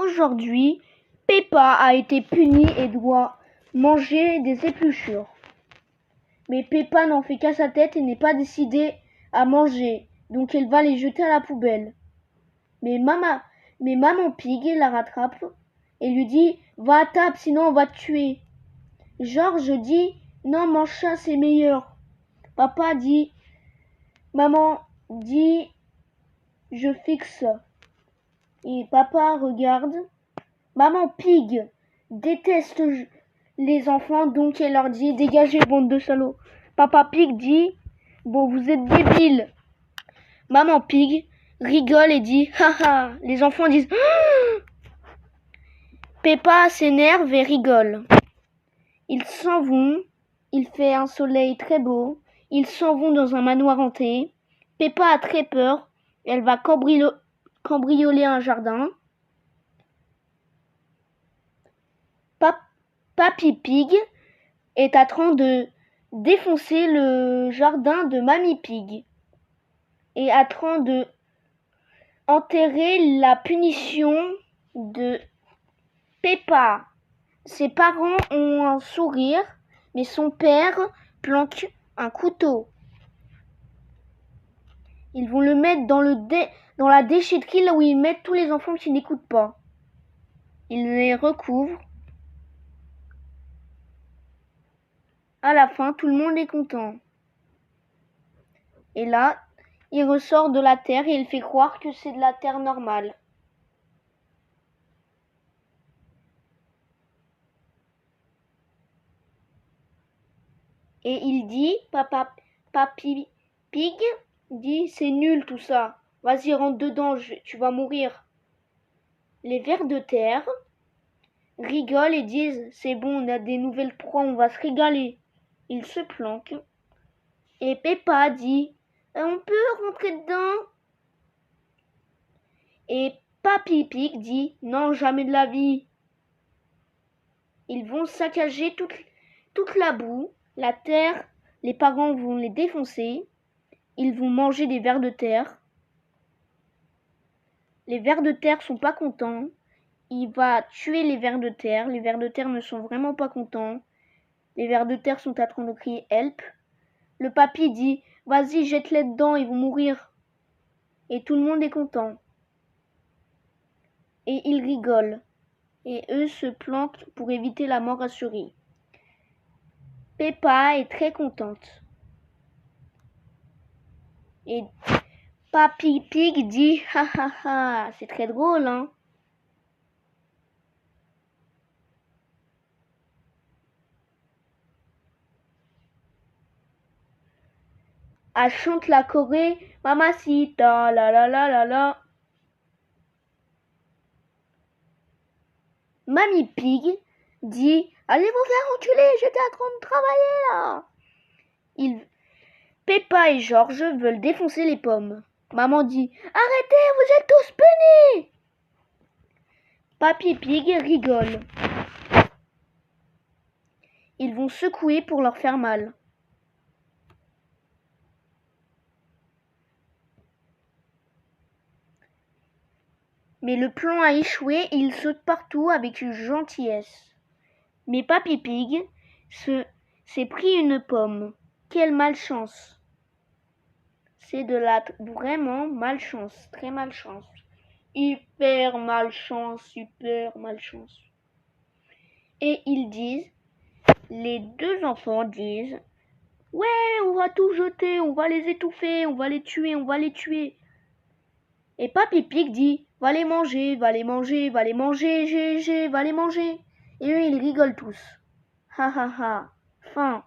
Aujourd'hui, Peppa a été punie et doit manger des épluchures. Mais Peppa n'en fait qu'à sa tête et n'est pas décidée à manger, donc elle va les jeter à la poubelle. Mais Maman Pig la rattrape et lui dit « Va à table, sinon on va te tuer ». George dit « Non, mange ça, c'est meilleur ». Maman dit « Je fixe ». Et papa regarde. Maman Pig déteste les enfants, donc elle leur dit « Dégagez, bande de salauds ». Papa Pig dit « Bon, vous êtes débiles ». Maman Pig rigole et dit « Haha ». Les enfants disent « Peppa s'énerve et rigole. Ils s'en vont. Il fait un soleil très beau. Ils s'en vont dans un manoir hanté. Peppa a très peur. Elle va cambrioler un jardin. Papy Pig est en train de défoncer le jardin de Mamie Pig et en train de enterrer la punition de Peppa. Ses parents ont un sourire, mais son père planque un couteau. Ils vont le mettre dans la déchetterie, là où ils mettent tous les enfants qui n'écoutent pas. Ils les recouvrent. À la fin, tout le monde est content. Et là, il ressort de la terre et il fait croire que c'est de la terre normale. Et il dit, Papy Pig dit, c'est nul tout ça. Vas-y, rentre dedans, tu vas mourir. Les vers de terre rigolent et disent, c'est bon, on a des nouvelles proies, on va se régaler. Ils se planquent. Et Peppa dit, on peut rentrer dedans? Et Papy Pig dit, non, jamais de la vie. Ils vont saccager toute la boue, la terre, les parents vont les défoncer. Ils vont manger des vers de terre. Les vers de terre sont pas contents. Il va tuer les vers de terre. Les vers de terre ne sont vraiment pas contents. Les vers de terre sont en train de crier help. Le papy dit, vas-y, jette-les dedans, ils vont mourir. Et tout le monde est content. Et ils rigolent. Et eux se planquent pour éviter la mort assurée. Peppa est très contente. Et Papy Pig dit « Ha ha ha, c'est très drôle, hein ?» Elle chante la choré « Mamacita, la la la la la ». Mamie Pig dit « Allez vous faire enculer, j'étais en train de travailler là !» Peppa et George veulent défoncer les pommes. Maman dit « Arrêtez, vous êtes tous punis !» Papy Pig rigole. Ils vont secouer pour leur faire mal. Mais le plan a échoué et ils sautent partout avec une gentillesse. Mais Papy Pig s'est pris une pomme. Quelle malchance! C'est de la vraiment malchance, très malchance. Hyper malchance, super malchance. Et les deux enfants disent « Ouais, on va tout jeter, on va les étouffer, on va les tuer, on va les tuer. » Et Papy Pig dit « Va les manger, va les manger, va les manger, va les manger. » Et eux, ils rigolent tous. Ha ha ha. Fin.